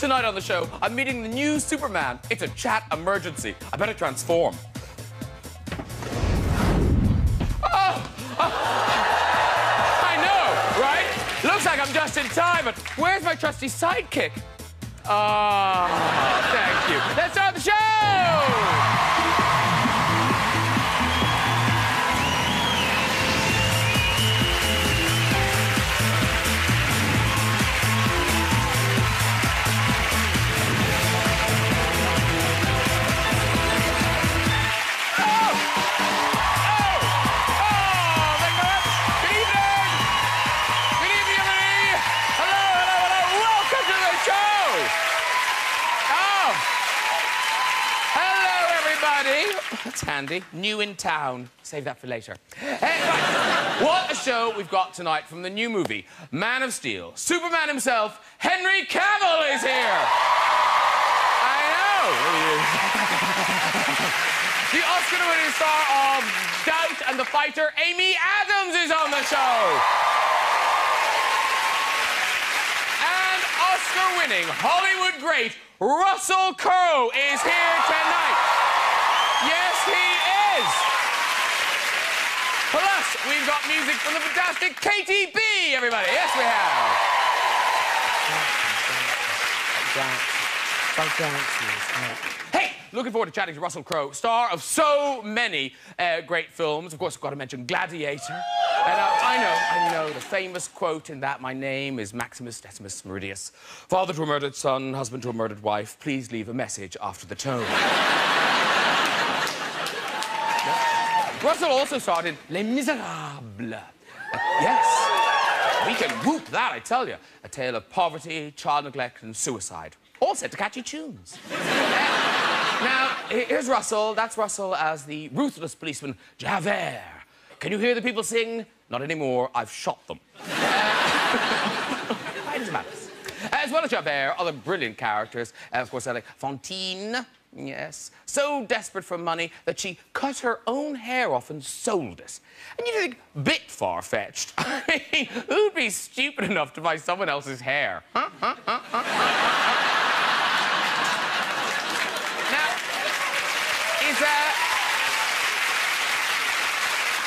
Tonight on the show, I'm meeting the new Superman. It's a chat emergency. I better transform. I know, right? Looks like I'm just in time, but where's my trusty sidekick? Thank you. Let's start the show! That's handy. New in town. Save that for later. Right. What a show we've got tonight from the new movie, Man of Steel. Superman himself, Henry Cavill, is here. I know. The Oscar-winning star of Doubt and the Fighter, Amy Adams, is on the show. And Oscar-winning Hollywood great Russell Crowe is here tonight. Yes, he is! Plus, we've got music from the fantastic KTB, everybody. Yes, we have. Hey, looking forward to chatting to Russell Crowe, star of so many great films. Of course, I've got to mention Gladiator. And I know the famous quote in that, my name is Maximus Decimus Meridius. Father to a murdered son, husband to a murdered wife, please leave a message after the tone. Russell also starred in Les Miserables. Yes, we can whoop that, I tell you. A tale of poverty, child neglect and suicide. All set to catchy tunes. Now, here's Russell. That's Russell as the ruthless policeman Javert. Can you hear the people sing? Not anymore, I've shot them. Right as matters. As well as Javert, other brilliant characters. Of course, like Fantine. Yes, so desperate for money that she cut her own hair off and sold it. And you think, bit far-fetched. I mean, who'd be stupid enough to buy someone else's hair? Now,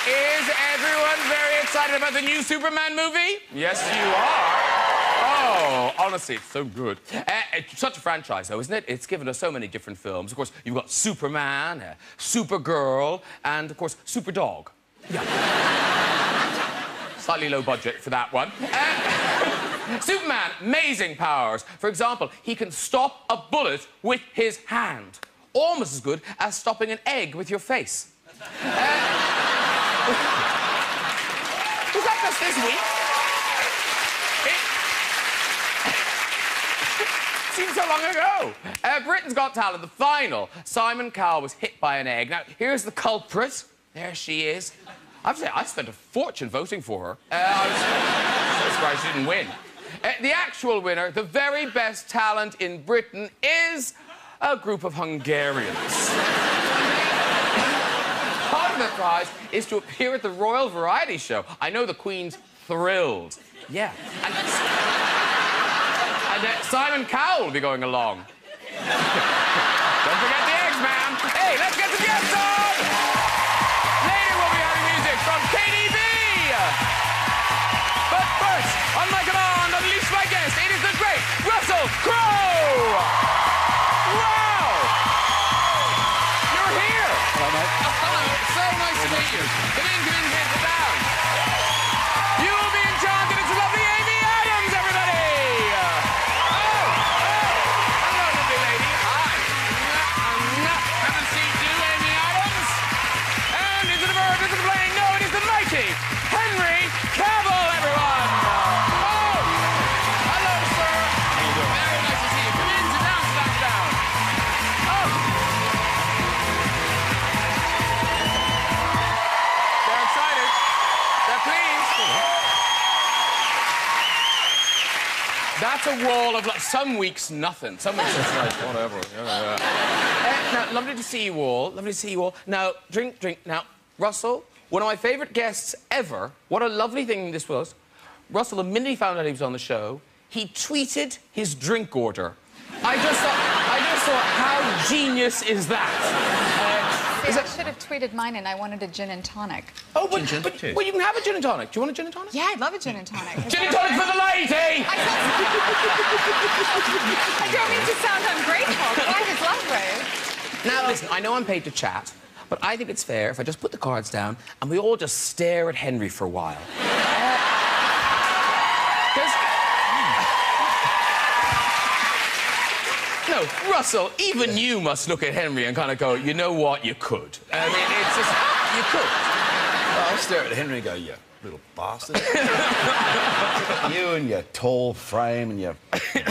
is everyone very excited about the new Superman movie? Yes, you are. Oh, honestly, it's so good. It's such a franchise, though, isn't it? It's given us so many different films. Of course, you've got Superman, Supergirl, and, of course, Superdog. Yeah. Slightly low budget for that one. Superman, amazing powers. For example, he can stop a bullet with his hand. Almost as good as stopping an egg with your face. Was that just this week? Seems so long ago. Britain's Got Talent, the final. Simon Cowell was hit by an egg. Now, here's the culprit. There she is. I have to say, I spent a fortune voting for her. I was so surprised she didn't win. The actual winner, the very best talent in Britain, is a group of Hungarians. Part of the prize is to appear at the Royal Variety Show. I know the Queen's thrilled. Yeah. And Simon Cowell will be going along. Don't forget the eggs, ma'am. Hey, let's get the guests on! Later we'll be having music from KTB. But first, on my command, unleash my guest. It is the great Russell Crowe! Wow! You're here! Hello, mate. Oh, hello. So nice to meet you. Come in, sit down. You will be in charge, and it's a lovely Amy Adams, everybody! Henry Cavill, everyone! Oh! Hello, sir. How you doing? Very nice to see you. Come in, sit down, sit down. Oh! They're excited. They're pleased. That's a wall of... Some weeks, nothing. Some weeks, it's like, whatever. Now, lovely to see you all. Lovely to see you all. Now, drink. Now, Russell... One of my favourite guests ever. What a lovely thing this was. Russell, the minute he found out he was on the show, he tweeted his drink order. I just thought, how genius is that? I should have tweeted mine, and I wanted a gin and tonic. Oh, but you can have a gin and tonic. Do you want a gin and tonic? Yeah, I'd love a gin and tonic. Gin and tonic for the lady! I don't mean to sound ungrateful. The wine is lovely. Now, listen, I know I'm paid to chat, but I think it's fair if I just put the cards down and we all just stare at Henry for a while. No, Russell, even you must look at Henry and kind of go, you know what, you could. I mean, it's just, you could. Well, I stare at Henry and go, you little bastard. You and your tall frame and your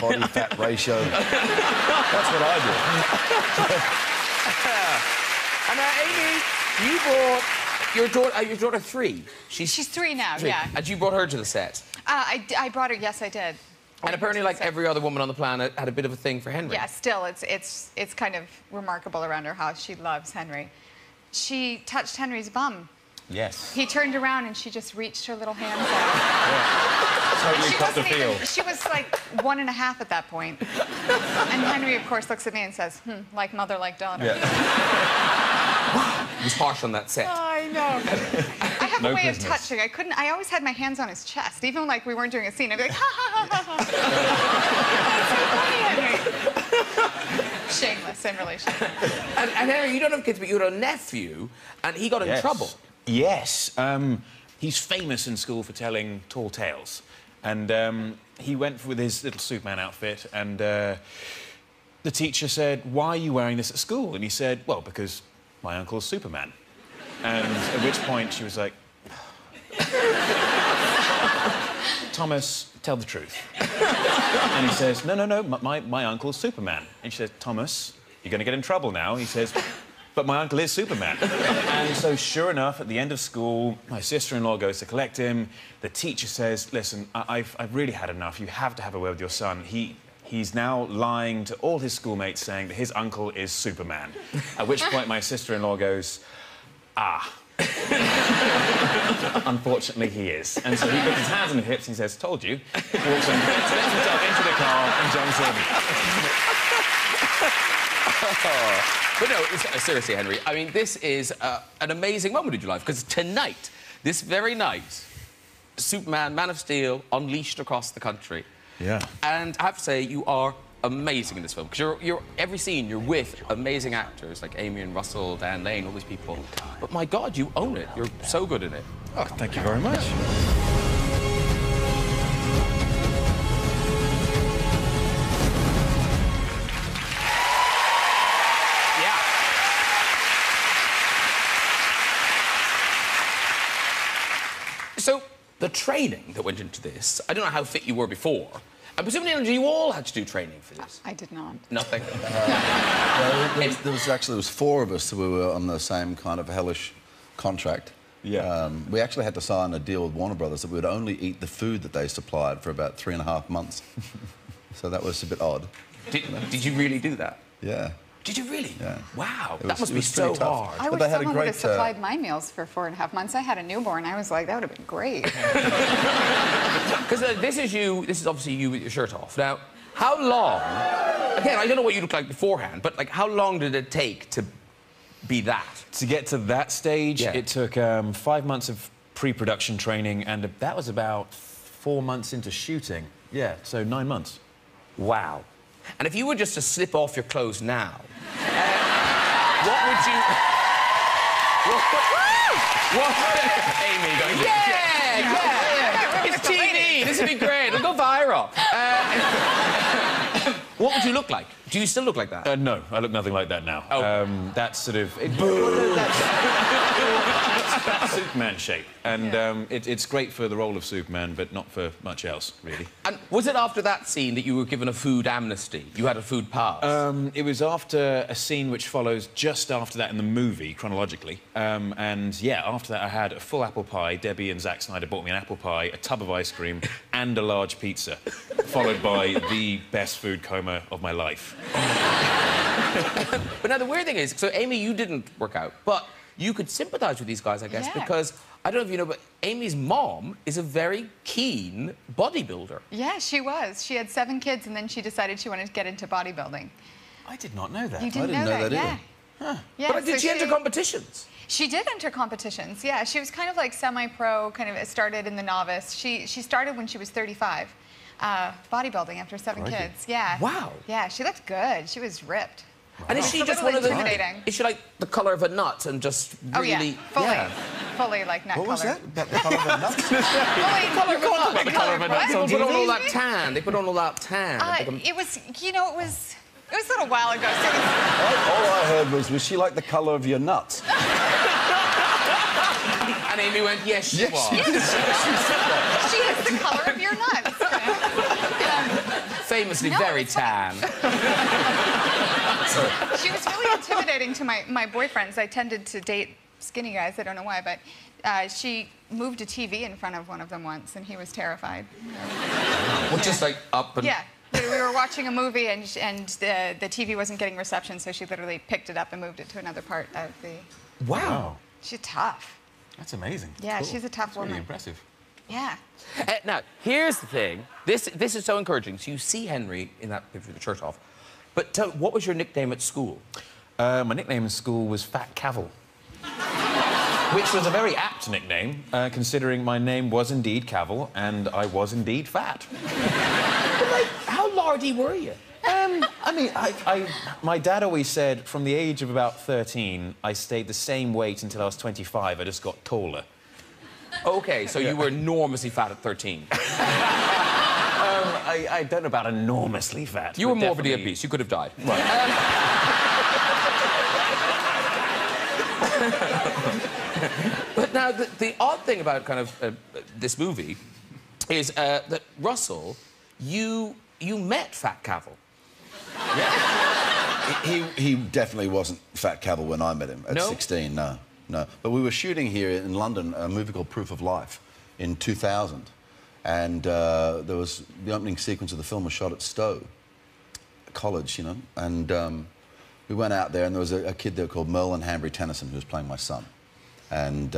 body fat ratio. That's what I do. And Amy, you brought your daughter 3. She's 3 now, 3. yeah. And you brought her to the set. I brought her, yes, I did. And apparently, like every other woman on the planet, had a bit of a thing for Henry. Yeah, still, it's kind of remarkable around her house. She loves Henry. She touched Henry's bum. Yes. He turned around and she just reached her little hands out. Yeah. Totally got the feel. She was like 1.5 at that point. And Henry, of course, looks at me and says, like mother, like daughter. Yeah. He was harsh on that set. I know. I have a way of touching. I always had my hands on his chest. Even like we weren't doing a scene, I'd be like, ha, ha, ha, ha. That's so funny, Henry. Shameless in relationship. And Henry, you don't have kids, but you had a nephew, and he got in trouble. Yes. He's famous in school for telling tall tales. And he went with his little Superman outfit, and the teacher said, why are you wearing this at school? And he said, well, because my uncle's Superman. And at which point she was like, Thomas, tell the truth. And he says, no, my uncle's Superman. And she says, Thomas, you're going to get in trouble now. He says, but my uncle is Superman. And so, sure enough, at the end of school, my sister-in-law goes to collect him. The teacher says, listen, I've really had enough. You have to have a word with your son. He's now lying to all his schoolmates saying that his uncle is Superman. At which point my sister-in-law goes, ah. Unfortunately, he is. And so he puts his hands on his hips and he says, told you. Walks in, lets himself into the car and jumps in. But no, seriously, Henry, I mean, this is an amazing moment in your life, because tonight, this very night, Superman, Man of Steel, unleashed across the country. Yeah. And I have to say, you are amazing in this film, because you're every scene you're with amazing actors like Amy and Russell, Dan Lane, all these people. But my God, you own it. You're so good in it. Oh, thank you very much. Yeah. So the training that went into this, I don't know how fit you were before. And presumably you all had to do training for this. I did not. Nothing. There was 4 of us who were on the same kind of hellish contract. Yeah. We actually had to sign a deal with Warner Brothers that we would only eat the food that they supplied for about 3.5 months. So that was a bit odd. Did you really do that? Yeah. Did you really? Yeah. Wow, that must be so pretty tough. hard. I wish someone would have supplied my meals for 4.5 months. I had a newborn. I was like, that would have been great. Because this is obviously you with your shirt off. Now, how long... Again, I don't know what you looked like beforehand, but, like, how long did it take to be that? To get to that stage, Yeah. it took 5 months of pre-production training, and that was about 4 months into shooting. Yeah, so 9 months. Wow. And if you were just to slip off your clothes now, what would you... What? Amy going... Yeah! It's TV! This would be great. It'll go viral. What would you look like? Do you still look like that? No, I look nothing like that now. Oh. That's sort of... That's Superman shape. And it's great for the role of Superman, but not for much else, really. And was it after that scene that you were given a food amnesty? You had a food pass? It was after a scene which follows just after that in the movie, chronologically. And, yeah, after that I had a full apple pie. Debbie and Zack Snyder bought me an apple pie, a tub of ice cream, and a large pizza, followed by the best food coma of my life. But now, the weird thing is, so, Amy, you didn't work out, but you could sympathise with these guys, I guess, Yeah. because I don't know if you know, but Amy's mom is a very keen bodybuilder. Yeah, she was. She had 7 kids, and then she decided she wanted to get into bodybuilding. I did not know that. You didn't I didn't know that yeah. either. Huh. Yeah, But did she enter competitions? She did enter competitions, yeah. She was kind of like semi-pro, kind of started in the novice. She started when she was 35, bodybuilding after 7 kids, yeah. Wow. Yeah, she looked good. She was ripped. Wow. And is she just one of the... Is she like the colour of a nut and just really... Oh, yeah, fully. Fully like nut What was color. that? About the colour of a nut? The color of a nut. People put on all that tan. They put on all that tan. It was, you know, it was a little while ago. So it was... All I heard was she like the colour of your nuts? And Amy went, yes, she was. She is the color of your nuts. Famously very tan. She was really intimidating to my boyfriends. I tended to date skinny guys. I don't know why, but she moved a TV in front of one of them once, and he was terrified. Well, just like up and... Yeah. We were watching a movie, and the TV wasn't getting reception, so she literally picked it up and moved it to another part of the... Wow. She's tough. That's amazing. Yeah, cool. she's a tough woman. Really impressive. Yeah. Now, here's the thing. This is so encouraging. So you see Henry in that picture of the shirt off. But tell, what was your nickname at school? My nickname in school was Fat Cavill. Which was a very apt nickname, considering my name was indeed Cavill, and I was indeed fat. But, like, how lardy were you? I mean, my dad always said from the age of about 13, I stayed the same weight until I was 25. I just got taller. OK, so you were enormously fat at 13. I don't know about enormously fat. You were morbidly definitely... obese. You could have died. Right. But now, the odd thing about kind of this movie is that Russell, you met Fat Cavill. Yeah. He definitely wasn't Fat Cavill when I met him at 16, no. But we were shooting here in London a movie called Proof of Life in 2000. And there was the opening sequence of the film was shot at Stowe College, you know. And we went out there, and there was a kid there called Merlin Hanbury Tennyson who was playing my son. And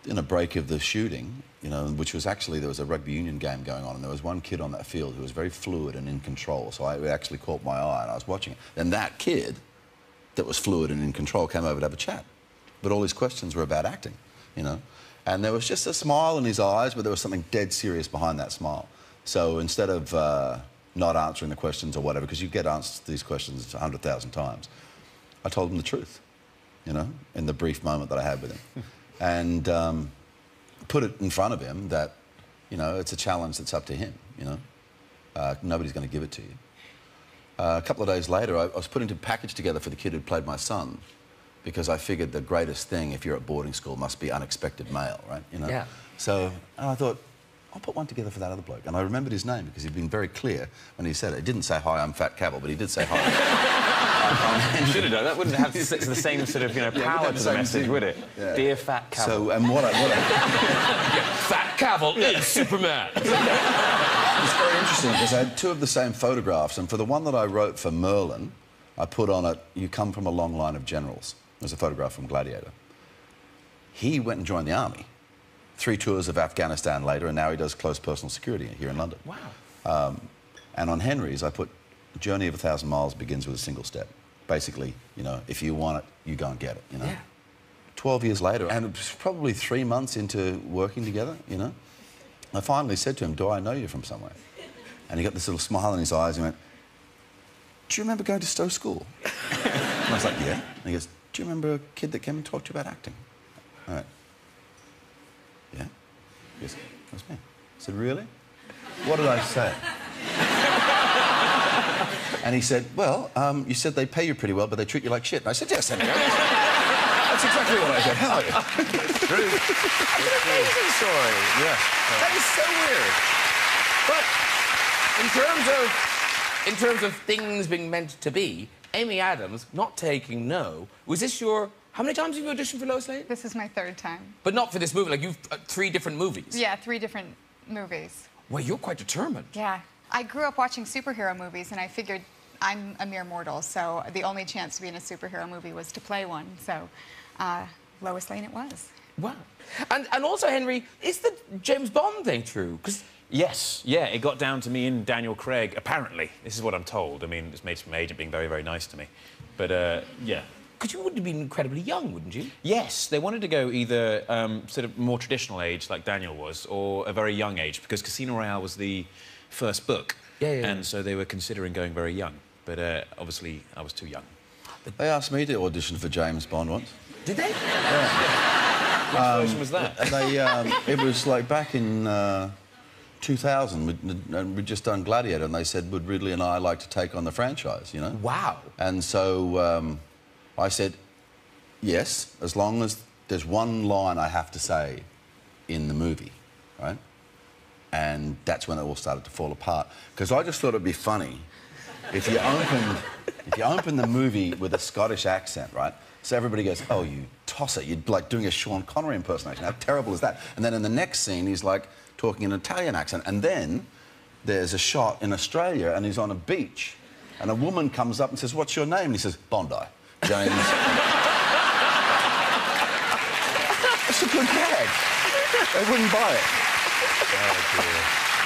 in a break of the shooting, you know, which was actually, there was a rugby union game going on, and there was one kid on that field who was very fluid and in control, so it actually caught my eye, and I was watching it. Then that kid that was fluid and in control came over to have a chat. But all his questions were about acting, you know. And there was just a smile in his eyes, but there was something dead serious behind that smile. So instead of not answering the questions or whatever, because you get answers to these questions 100,000 times, I told him the truth, you know, in the brief moment that I had with him. And put it in front of him that, you know, it's a challenge that's up to him, you know. Nobody's going to give it to you. A couple of days later, I was putting a package together for the kid who played my son, because I figured the greatest thing if you're at boarding school must be unexpected mail, right? You know? Yeah. So I thought, I'll put one together for that other bloke. And I remembered his name because he'd been very clear when he said it. He didn't say, hi, I'm Fat Cavill, but he did say, hi. Should have done. That wouldn't have the same sort of, you know, power to the message, would it? Yeah. Dear Fat Cavill. So, and what I Fat Cavill is Superman. It's very interesting because I had 2 of the same photographs, and for the one that I wrote for Merlin, I put on it, you come from a long line of generals. There's a photograph from Gladiator. He went and joined the army. 3 tours of Afghanistan later, and now he does close personal security here in London. Wow. And on Henry's, I put, a journey of 1,000 miles begins with a single step. Basically, you know, if you want it, you go and get it, you know. Yeah. 12 years later, and it was probably 3 months into working together, you know, I finally said to him, do I know you from somewhere? And he got this little smile in his eyes and he went, do you remember going to Stowe School? And I was like, yeah. And he goes, do you remember a kid that came and talked to you about acting? All right. Yeah? He goes, that's me. I said, really? What did I say? And he said, well, you said they pay you pretty well, but they treat you like shit. And I said, yes, Henry. That's exactly what I said. How are you? True. That's an amazing story. Yeah. That is so weird. But in terms of things being meant to be, Amy Adams not taking no. Was this your... How many times have you auditioned for Lois Lane? This is my 3rd time. But not for this movie. Like, you've 3 different movies. Yeah, 3 different movies. Well, you're quite determined. Yeah. I grew up watching superhero movies, and I figured I'm a mere mortal, so the only chance to be in a superhero movie was to play one. So Lois Lane it was. Wow. And also, Henry, is the James Bond thing true? 'Cause yes, yeah, it got down to me and Daniel Craig, apparently. This is what I'm told. I mean, it's made from my agent being very, very nice to me. But, yeah. Because you would have been incredibly young, wouldn't you? Yes, they wanted to go either sort of more traditional age, like Daniel was, or a very young age, because Casino Royale was the first book. Yeah. And so they were considering going very young. But obviously, I was too young. They asked me to audition for James Bond once. Did they? Yeah. Which version was that? It was like back in 2000, we'd just done Gladiator, and they said, would Ridley and I like to take on the franchise, you know? Wow. And so I said, yes, as long as there's one line I have to say in the movie, right? And that's when it all started to fall apart. Because I just thought it'd be funny if you opened the movie with a Scottish accent, right? So everybody goes, oh, you tosser, you're like doing a Sean Connery impersonation. How terrible is that? And then in the next scene, he's like talking an Italian accent. And then there's a shot in Australia, and he's on a beach, and a woman comes up and says, what's your name? And he says, Bondi. James. It's a good gag. They wouldn't buy it.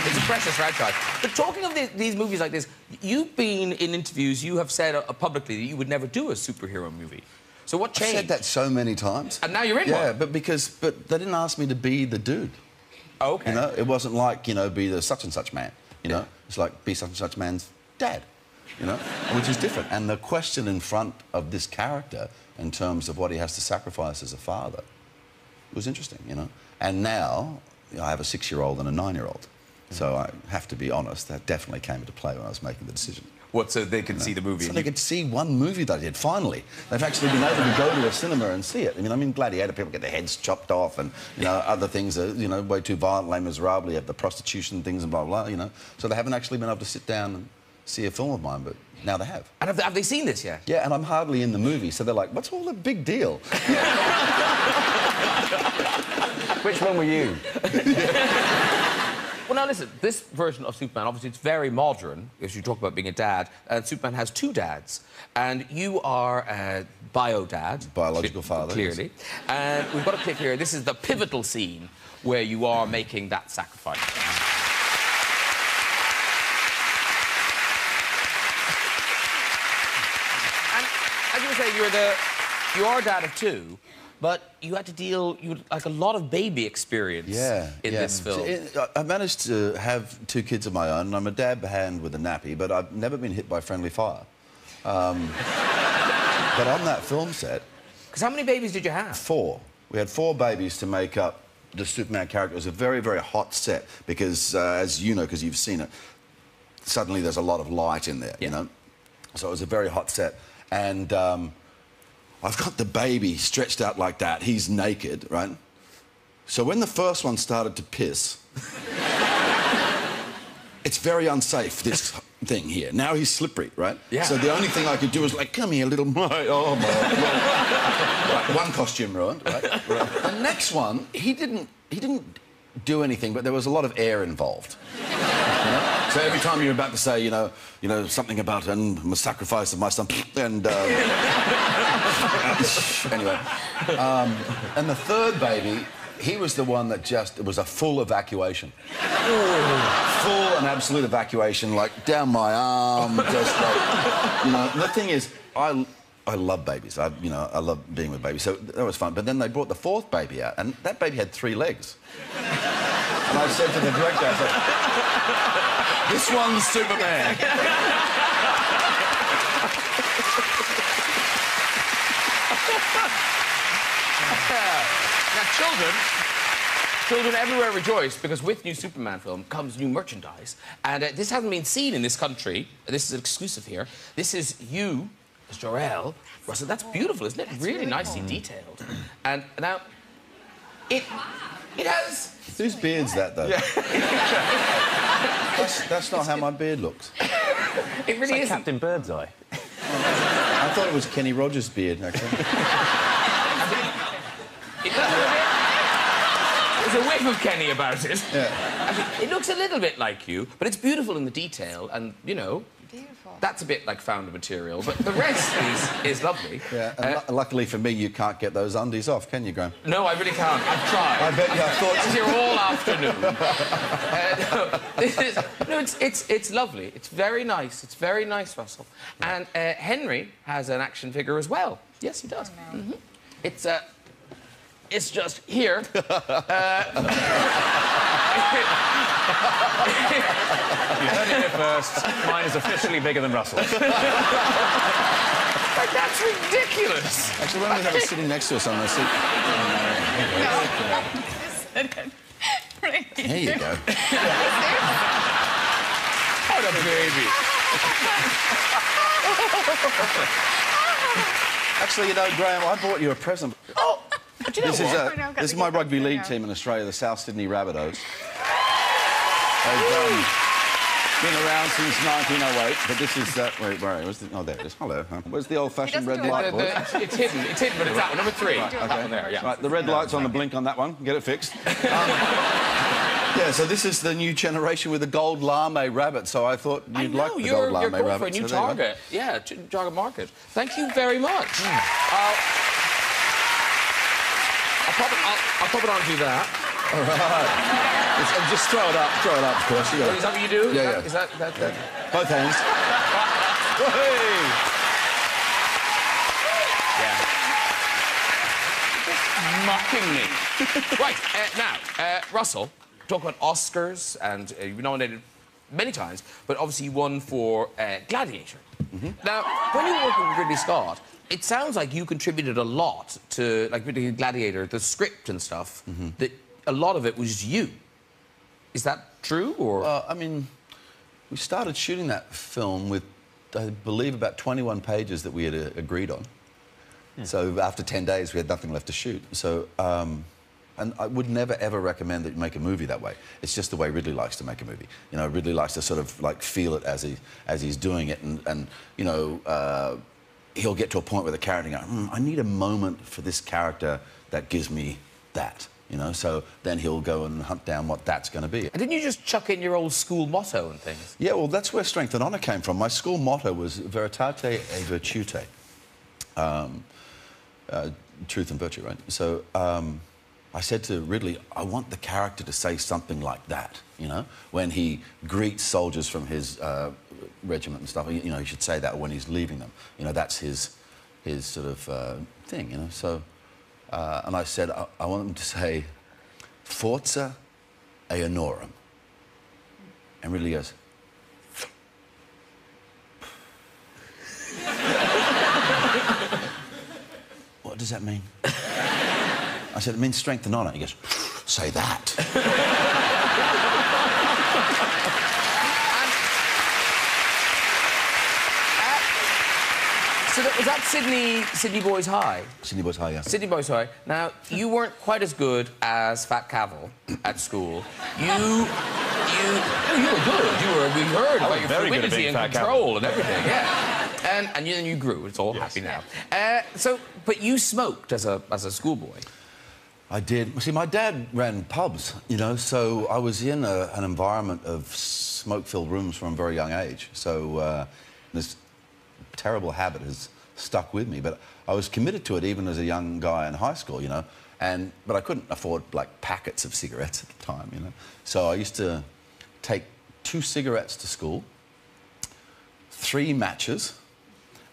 It's a precious franchise. But talking of these movies like this, you've been in interviews, you have said publicly that you would never do a superhero movie. So what changed? I've said that so many times. And now you're in one. Yeah, but they didn't ask me to be the dude. Oh, OK. You know, it wasn't like, you know, be the such-and-such man, you know? It's like, be such-and-such man's dad, you know? Which is different. And the question in front of this character, in terms of what he has to sacrifice as a father, was interesting, you know? And now, I have a 6-year-old and a 9-year-old. So I have to be honest, that definitely came into play when I was making the decision. What, so they could see the movie? So they could see one movie that I did, finally. They've actually been able to go to a cinema and see it. I mean, Gladiator, people get their heads chopped off, and, you know, other things are, you know, way too violent, Les Miserables, you have the prostitution things and blah, blah, you know. So they haven't actually been able to sit down and see a film of mine, but now they have. And have they seen this yet? Yeah, and I'm hardly in the movie, so they're like, what's all the big deal? Which one were you? Well, now, listen, this version of Superman, obviously, it's very modern, as you talk about being a dad, and Superman has 2 dads, and you are a bio-dad. Biological father. Clearly. Yes. And we've got a clip here. This is the pivotal scene where you are making that sacrifice. And as you were saying, you are a dad of 2, but you had to deal like a lot of baby experience in this film. I managed to have 2 kids of my own, and I'm a dab hand with a nappy, but I've never been hit by friendly fire. But on that film set... Because how many babies did you have? 4. We had 4 babies to make up the Superman character. It was a very, very hot set because, as you know, because you've seen it, suddenly there's a lot of light in there, you know? So it was a very hot set. And I've got the baby stretched out like that. He's naked, right? So when the first one started to piss, it's very unsafe, this thing here. Now he's slippery, right? Yeah. So the only thing I could do was like, come here, little my, oh my. Right, one costume ruined, right? The next one, he didn't do anything, but there was a lot of air involved. You know? So every time you're about to say, you know, something about the sacrifice of my son, and anyway, and the third baby, he was the one that it was a full evacuation. Full and absolute evacuation, like down my arm, just like, you know. The thing is, I love babies. I love being with babies, so that was fun. But then they brought the 4th baby out, and that baby had 3 legs. And I said to the director, I said, this one's Superman. Now, children everywhere rejoice, because with new Superman film comes new merchandise. And this hasn't been seen in this country. This is exclusive here. This is you, as Jor-El. Russell, that's beautiful, isn't it? That's really nicely detailed. And now, it has... Whose beard's that, though? Yeah. that's not how my beard looks. It really like isn't. Captain Birdseye. I thought it was Kenny Rogers' beard, actually. There's a whiff of Kenny about it. Yeah. It looks a little bit like you, but it's beautiful in the detail, and, you know, Beautiful. That's a bit like founder material, but the rest is lovely. Yeah, and luckily for me, you can't get those undies off, can you, Graham? No, I really can't. I've tried. I bet you I thought... It's here all afternoon. It's lovely. It's very nice. It's very nice, Russell. And Henry has an action figure as well. Yes, he does. Oh, no. It's just here. You heard it here first. Mine is officially bigger than Russell's. Like, that's ridiculous. Actually, why don't we have it sitting next to us on the seat? There you go. What a baby. Actually, you know, Graham, I bought you a present. Oh, do you know what? This is my rugby league team in Australia, the South Sydney Rabbitohs. They've been around since 1908, but this is... wait, where's the... Oh, there it is. Hello. Where's the old-fashioned red light, boys? It's hidden, but it's that one, number 3. Right, That one there, yeah. Right, the red light's on the blink on that one. Get it fixed. Yeah, so this is the new generation with the gold lame rabbit, so I thought you'd like the gold lame you're rabbit. for a new so target. Yeah, target market. Thank you very much. I'll pop it on and do that. All right. And just throw it up, of course. You Is that what you do? Yeah, yeah. Is that... Both hands. Hey! Mocking me. Right, now, Russell, talk about Oscars, and you've been nominated many times, but obviously you won for Gladiator. Now, when you were working with Ridley Scott, it sounds like you contributed a lot to, like, particularly Gladiator, the script and stuff, that a lot of it was you. Is that true, or...? I mean, we started shooting that film with, I believe, about 21 pages that we had agreed on. Yeah. So after 10 days, we had nothing left to shoot. So, and I would never, ever recommend that you make a movie that way. It's just the way Ridley likes to make a movie. You know, Ridley likes to sort of, like, feel it as he's doing it, and you know, he'll get to a point where the character goes, I need a moment for this character that gives me that. You know, so then he'll go and hunt down what that's going to be. And didn't you just chuck in your old school motto and things? Yeah, well, that's where Strength and Honour came from. My school motto was Veritate e Virtute. Truth and virtue, right? So I said to Ridley, I want the character to say something like that, you know? When he greets soldiers from his regiment and stuff, you know, he should say that when he's leaving them. You know, that's his sort of thing, you know? So... and I said, I want them to say, Forza Aeonorum. And Ridley goes, what does that mean? I said, it means strength and honour. He goes, say that. So was that Sydney Boys High? Sydney Boys High, yeah. Sydney Boys High. Now, you weren't quite as good as Fat Cavill at school. You were good. We heard about your fluidity and control and everything, yeah. And then you grew. It's all happy now. But you smoked as a schoolboy. I did. See, my dad ran pubs, you know, so I was in an environment of smoke-filled rooms from a very young age. So this terrible habit has stuck with me, but I was committed to it even as a young guy in high school, you know, but I couldn't afford, like, packets of cigarettes at the time, you know. So I used to take 2 cigarettes to school, 3 matches,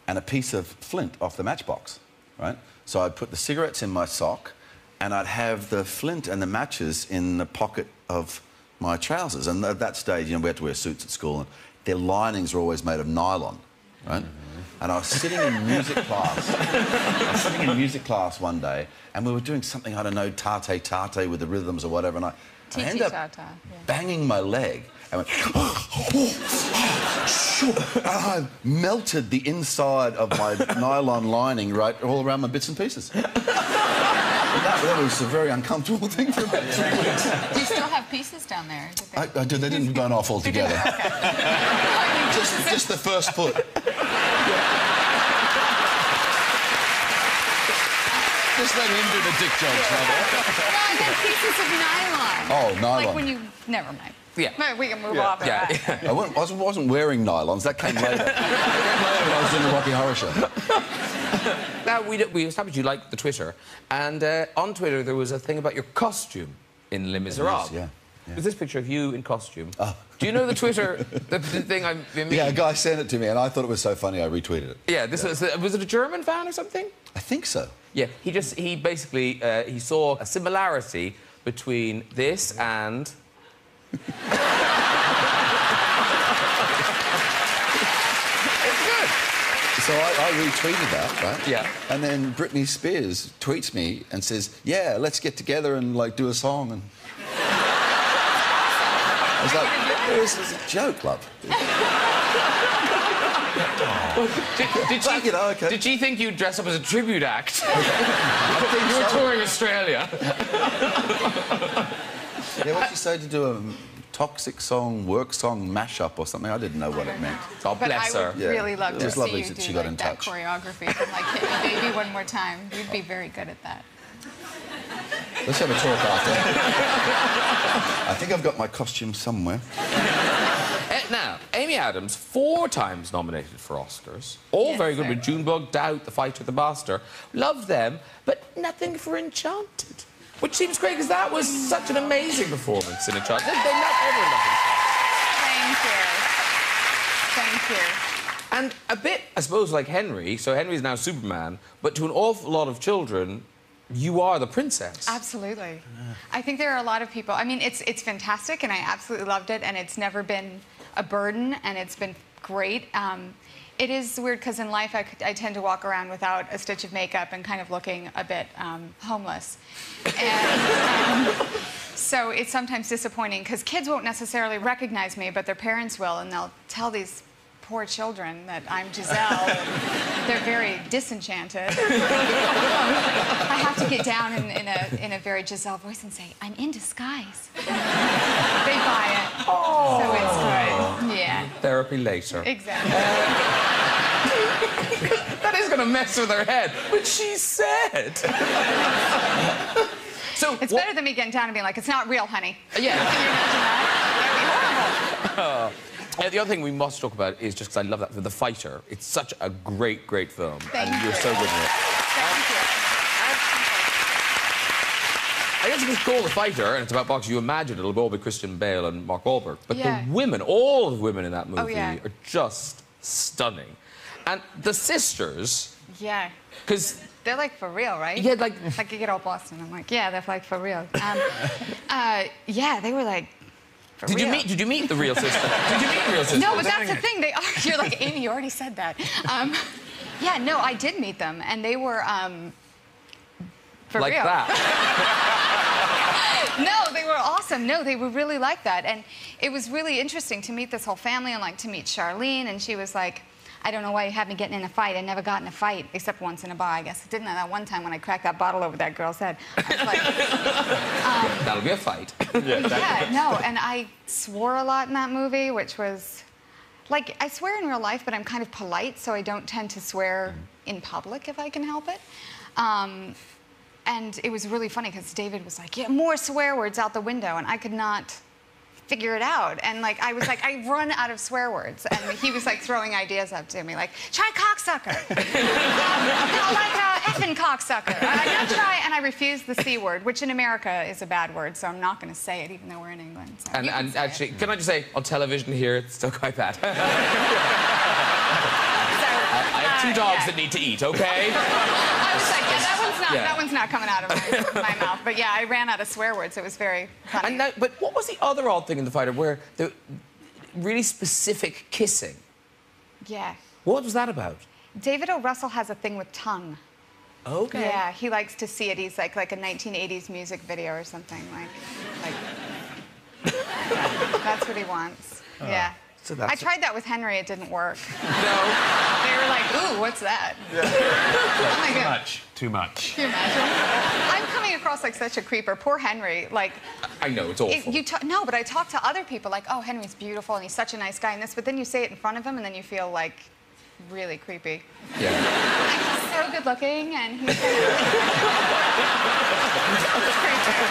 and a piece of flint off the matchbox, right? So I'd put the cigarettes in my sock, and I'd have the flint and the matches in the pocket of my trousers. And at that stage, you know, we had to wear suits at school, and their linings were always made of nylon, right? And I was sitting in music class. One day, and we were doing something, I don't know, tate with the rhythms or whatever, and I ended up banging my leg and went, and I melted the inside of my nylon lining right all around my bits and pieces. That was a very uncomfortable thing for about 3 weeks. Do you still have pieces down there? I do. They didn't burn off altogether. just the first foot. Just let him do the dick jokes, Well, I meant pieces of nylon. Oh, nylon. Like when you... Never mind. Yeah. But we can move off of that. I wasn't wearing nylons. That came later. That came later when I was doing the Rocky Horror Show. Now, we established you liked the Twitter, and on Twitter there was a thing about your costume in Les Miserables. Yeah. There's this picture of you in costume. Oh. Do you know the Twitter, the thing I mean? Yeah, a guy sent it to me, and I thought it was so funny, I retweeted it. Yeah, was it a German fan or something? I think so. Yeah, he basically, he saw a similarity between this and... So I retweeted that, right? Yeah. And then Britney Spears tweets me and says, "Yeah, let's get together and like do a song." And I was like, "This is a joke, love." Did she think you'd dress up as a tribute act? I think You were so. touring Australia. Yeah, what she said to do a toxic song, work song mashup or something. I didn't know what it meant. God But bless I her. would really love It to was see lovely you that do she got like, in that touch. choreography from like Hit Me Baby One More Time. You'd be very good at that. Let's have a talk after. I think I've got my costume somewhere. Now, Amy Adams, 4 times nominated for Oscars. All Yes, very good sir. with Junebug, Doubt, The Fight with the Master. Love them, but nothing for Enchanted. Which seems great, because that was such an amazing performance in Enchanted. They're not ever nothing. Thank you. And a bit, I suppose, like Henry. So Henry's now Superman, but to an awful lot of children, you are the princess. Absolutely. I think there are a lot of people. I mean, it's fantastic, and I absolutely loved it, and it's never been a burden, and it's been great. It is weird because in life I tend to walk around without a stitch of makeup and kind of looking a bit homeless. And so it's sometimes disappointing because kids won't necessarily recognize me, but their parents will, and they'll tell these poor children that I'm Giselle. They're very disenchanted. I have to get down in a very Giselle voice and say, "I'm in disguise." They buy it. Oh. So it's good. Yeah. Therapy later. Exactly. That is going to mess with her head, which she said. So It's better than me getting down and being like, "It's not real, honey." Yeah. Can you imagine that? That'd be horrible. The other thing we must talk about is just because I love that, The Fighter. It's such a great, great film. Thank and you're you. so good in it. Thank you. I guess if it's called The Fighter and it's about boxing, you imagine it'll all be Christian Bale and Mark Wahlberg. But Yeah. the women, all the women in that movie yeah. are just stunning. And the sisters, Yeah. because... They're like for real, right? Yeah, like... Like you get all Boston. I'm like, yeah, they're like for real. Yeah, they were like, for Did real. you meet the real sister? Did you meet the real sister? No, but that's the thing. They are. You're like, Amy, you already said that. Yeah, no, I did meet them, and they were for like real. that. No, they were awesome. No, they were really like that, and it was really interesting to meet this whole family and like to meet Charlene, and she was like, "I don't know why you have me getting in a fight. I never got in a fight, except once in a bar, I guess. I didn't that one time when I cracked that bottle over that girl's head." I was like, That'll be a fight. yeah, no, and I swore a lot in that movie, which was... Like, I swear in real life, but I'm kind of polite, so I don't tend to swear in public if I can help it. And it was really funny, because David was like, "Yeah, more swear words out the window," and I could not figure it out. And like, I was like, I run out of swear words. And he was like throwing ideas up to me, like, "Try cocksucker." No, like effing cocksucker. Now try, and I refused the C word, which in America is a bad word, so I'm not going to say it, even though we're in England. So you can And say actually, can I just say, on television here, it's still quite bad. it. I have 2 dogs that need to eat, okay? I was like, yeah, Yeah. that one's not coming out of my mouth. But yeah, I ran out of swear words. It was very funny. And now, but what was the other odd thing in The Fighter where the really specific kissing? Yeah. What was that about? David O. Russell has a thing with tongue. Okay. Yeah, he likes to see it. He's like a 1980s music video or something. Like yeah, that's what he wants. Yeah. So that's I tried that with Henry. It didn't work. No. They were like, "Ooh, what's that?" Oh my God. Too much. Can you imagine? I'm coming across like such a creeper. Poor Henry. Like, I know, it's awful. no, but I talk to other people like, "Oh, Henry's beautiful and he's such a nice guy," and this, but then you say it in front of him and then you feel like really creepy. Yeah. He's so good looking, and he's creepy.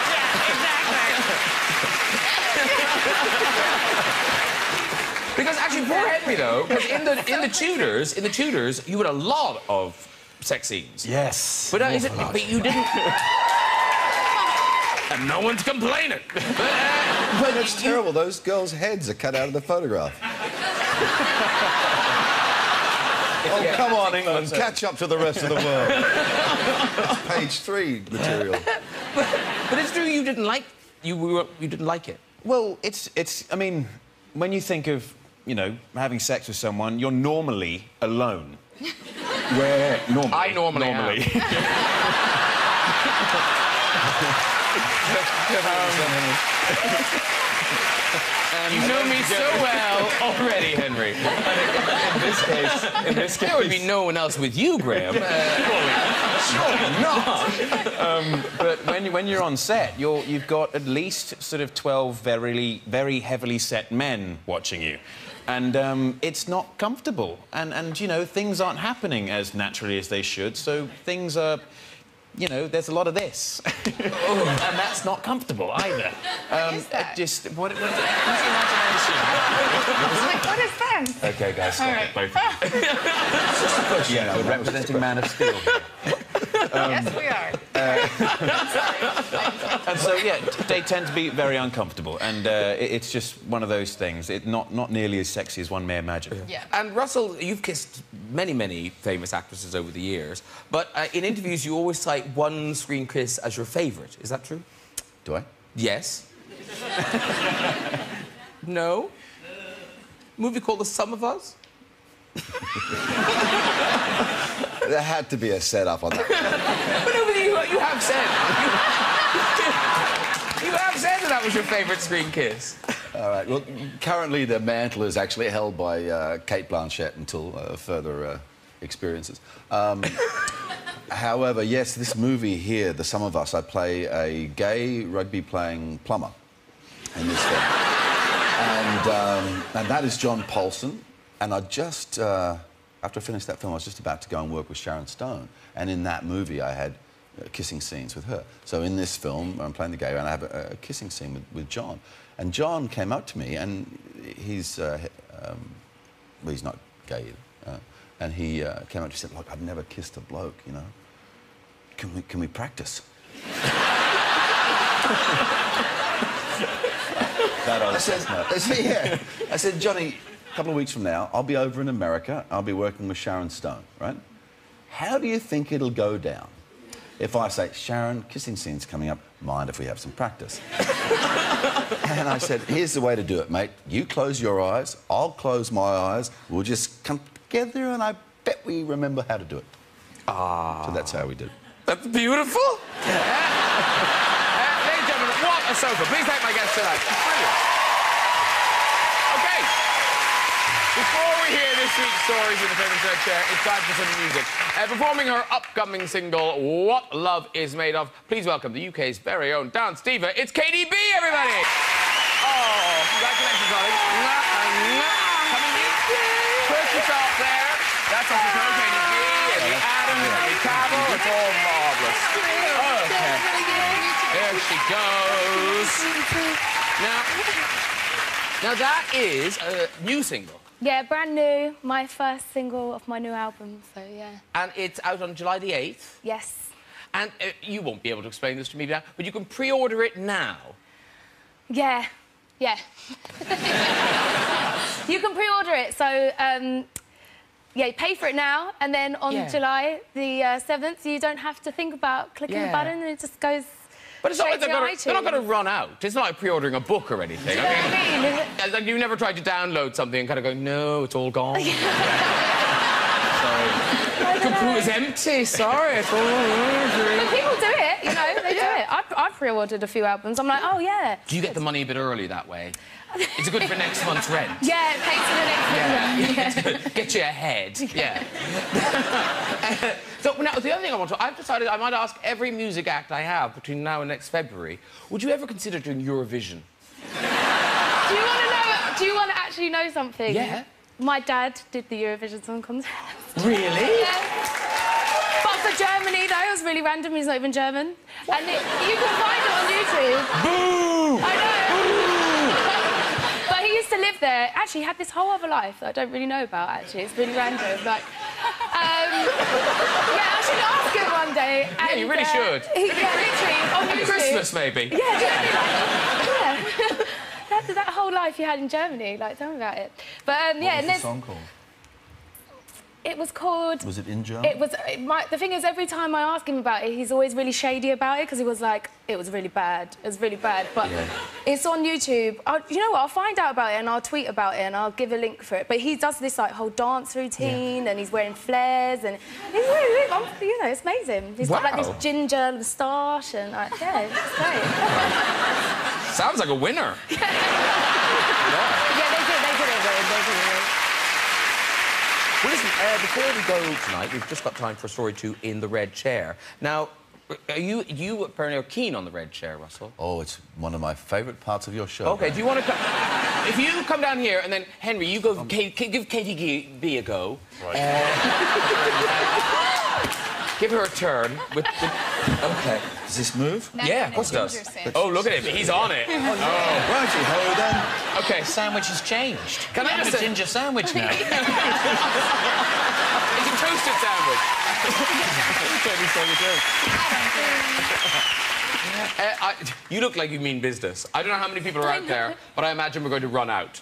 Yeah, exactly. Because actually, poor Henry though, because in the Tudors, you had a lot of sex scenes. Yes. But but you didn't. And no one's complaining. But it's terrible. Those girls' heads are cut out of the photograph. Oh, come on, England. Catch up to the rest of the world. It's page 3 material. But it's true you didn't like... You didn't like it. Well, it's... I mean, when you think of, you know, having sex with someone, you're normally alone. Where... Normally. I normally am. You know me so well already, Henry. In this case... There would be no one else with you, Graham. Surely not. But when you're on set, you've got at least sort of 12 very heavily set men watching you. And it's not comfortable. And, you know, things aren't happening as naturally as they should, so things are... You know, there's a lot of this. And that's not comfortable either. What is that? Just... What's the imagination? Like, what is that? OK, guys, stop it, both of you. It's just a question. Yeah, we're representing Man of Steel. Yes, we are. And so, yeah, they tend to be very uncomfortable, and it's just one of those things. It's not nearly as sexy as one may imagine. Yeah. And Russell, you've kissed many famous actresses over the years, but in interviews you always cite one screen kiss as your favourite. Is that true? Do I? Yes. No? Movie called The Sum of Us? There had to be a setup on that. But no, you have said. You have said that was your favourite screen kiss. All right. Well, currently the mantle is actually held by Kate Blanchett until further experiences. However, yes, this movie here, The Sum of Us, I play a gay rugby-playing plumber in this film. And that is John Paulson. And I just, after I finished that film, I was just about to go and work with Sharon Stone. And in that movie, I had kissing scenes with her. So in this film, I'm playing the gay, and I have a kissing scene with John. And John came up to me, and he's, well, he's not gay either. And he came up to me and said, look, I've never kissed a bloke, you know. Can we practice? I said, Johnny, a couple of weeks from now, I'll be over in America. I'll be working with Sharon Stone, right? How do you think it'll go down if I say, Sharon, kissing scene's coming up, mind if we have some practice? And I said, here's the way to do it, mate. You close your eyes, I'll close my eyes, we'll just come together, and I bet we remember how to do it. Ah. So that's how we did it. That's beautiful. Ladies and gentlemen, what a sofa. Please thank my guest tonight. Brilliant. OK. Before we hear this week's stories in the Famous Red Chair, it's time for some music. Performing her upcoming single, What Love Is Made Of, please welcome the UK's very own dance diva. It's KDB, everybody. Oh, congratulations, darling. Coming in. Put yourself there. That's off the Crowe, KDB, Amy Adams, Henry Cavill. It's all marvellous. Okay. There she goes. Now that is a new single. Yeah, brand new. My first single of my new album, so yeah. And it's out on July the 8th. Yes. And you won't be able to explain this to me now, but you can pre-order it now. Yeah. Yeah. You can pre-order it, so, yeah, pay for it now, and then on July the 7th, you don't have to think about clicking the button, and it just goes... But it's not like they're not going to run out. It's not like pre-ordering a book or anything. Do you know what I mean? Like you never tried to download something and kind of go, no, it's all gone. Sorry. The computer's empty. Sorry, it's all over. But people do it, you know, they do it. I've pre-ordered a few albums. I'm like, oh, yeah. Do you get the money a bit early that way? It's good for next month's rent. Yeah, it pays for the next month. Yeah. Get you ahead. Yeah. So now the other thing I've decided I might ask every music act I have between now and next February. Would you ever consider doing Eurovision? Do you want to actually know something? Yeah. my dad did the Eurovision Song Contest. Really? Yeah. But for Germany, though, it was really random. He's not even German. And you can find it on YouTube. Boo! I know. But he used to live there. Actually, he had this whole other life that I don't really know about, actually. It's really random. Like, yeah, I should ask him one day. And, Yeah, you really should. Yeah, literally, on At YouTube. Christmas, maybe. Yeah. That whole life you had in Germany, like, tell me about it. But, yeah, What was the song called? It was called... Was it in German? It was... the thing is, every time I ask him about it, he's always really shady about it, because he was like, it was really bad. It was really bad. But it's on YouTube. You know what? I'll find out about it and I'll tweet about it and I'll give a link for it. But he does this, like, whole dance routine and he's wearing flares and... He's really... You know, it's amazing. He's got, like, this ginger moustache and, like, yeah, it's great. Sounds like a winner. Yeah, they did it. Well, listen, before we go tonight, we've just got time for story 2 in the red chair. Now, you apparently are keen on the red chair, Russell. Oh, it's one of my favourite parts of your show. OK, do you want to come... If you come down here and then, Henry, you go... give Katie B a go. Right. Give her a turn with... OK. Does this move? Yeah, of course it does. Oh, look at him. He's on it. Oh. Righty-ho, then. OK. Sandwich has changed. Can I have a ginger sandwich now? It's a toasted sandwich. You look like you mean business. I don't know how many people are out there, but I imagine we're going to run out.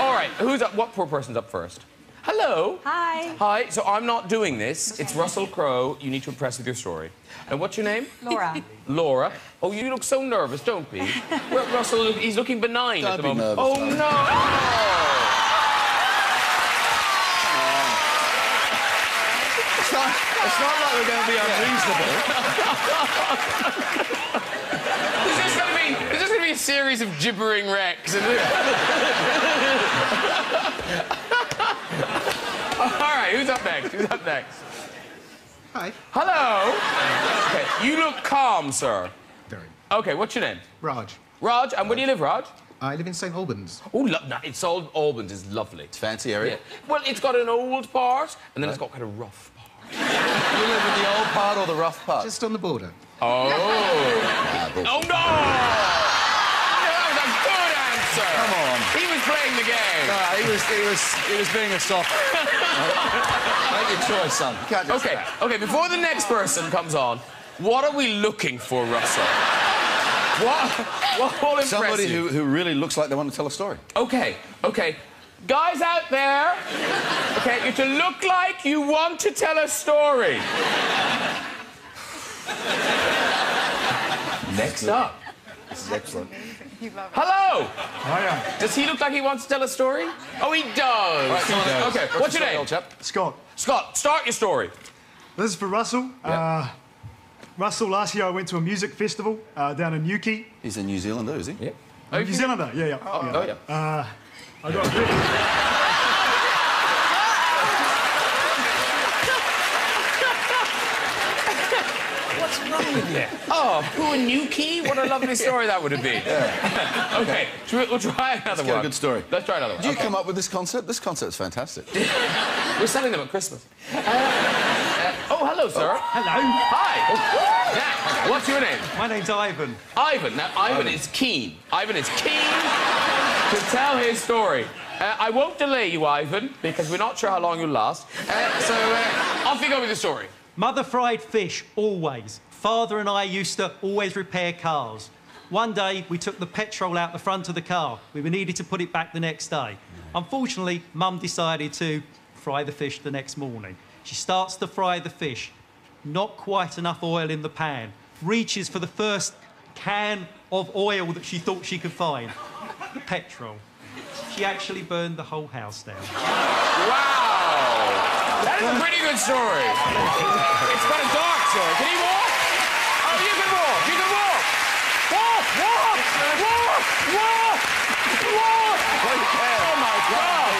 All right, who's up? What poor person's up first? Hello. Hi. Hi. So I'm not doing this. It's Russell Crowe. You need to impress with your story. And what's your name? Laura. Laura. Oh, you look so nervous, don't be. Russell, he's looking benign at the moment. Nervous, oh, no. It's not like we're going to be unreasonable. Is this going to be a series of gibbering wrecks? All right, who's up next? Hi. Hello. Okay, you look calm, sir. Very. Okay, what's your name? Raj. Raj, and where do you live, Raj? I live in St Albans. Oh, no, it's Old Albans is lovely. It's a fancy area. Yeah. Well, it's got an old part, and then it's got kind of rough part. You live in the old part or the rough part? Just on the border. Oh. Oh, no! That was a good answer. Come on. He was playing the game. No, he was being a soft. Make your choice, son. You can't just... Okay, before the next person comes on, what are we looking for, Russell? What will impress Somebody you? who really looks like they want to tell a story. Okay. Guys out there, okay, you to look like you want to tell a story. Next up. This is excellent. You love it. Hello! Hiya. Does he look like he wants to tell a story? Oh, he does. Right, he does. Okay, what's your name? Old chap? Scott. Scott, start your story. This is for Russell. Yeah. Russell, last year I went to a music festival down in Newquay. He's a New Zealander, is he? Yeah. New Zealander, yeah. Oh, yeah. I got really... What's wrong with you? Oh, poor Newquay? What a lovely story that would have been. Yeah. OK, we'll try another one. Get a good story. Let's try another one. Did you come up with this concept? This concept's fantastic. We're selling them at Christmas. Oh, hello, sir. Hello. Hi. Now, what's your name? My name's Ivan. Ivan. Now, Ivan is keen. Ivan is keen to tell his story. I won't delay you, Ivan, because we're not sure how long you'll last. So, off you go with the story. Mother fried fish, always. Father and I used to always repair cars. One day, we took the petrol out the front of the car. We needed to put it back the next day. Unfortunately, Mum decided to fry the fish the next morning. She starts to fry the fish. Not quite enough oil in the pan. Reaches for the first can of oil that she thought she could find. Petrol. She actually burned the whole house down. Wow! That is a pretty good story. It's got a dark story. Can he walk? Oh, you can walk. You can walk. Walk, walk, walk, walk, walk. Oh, my God.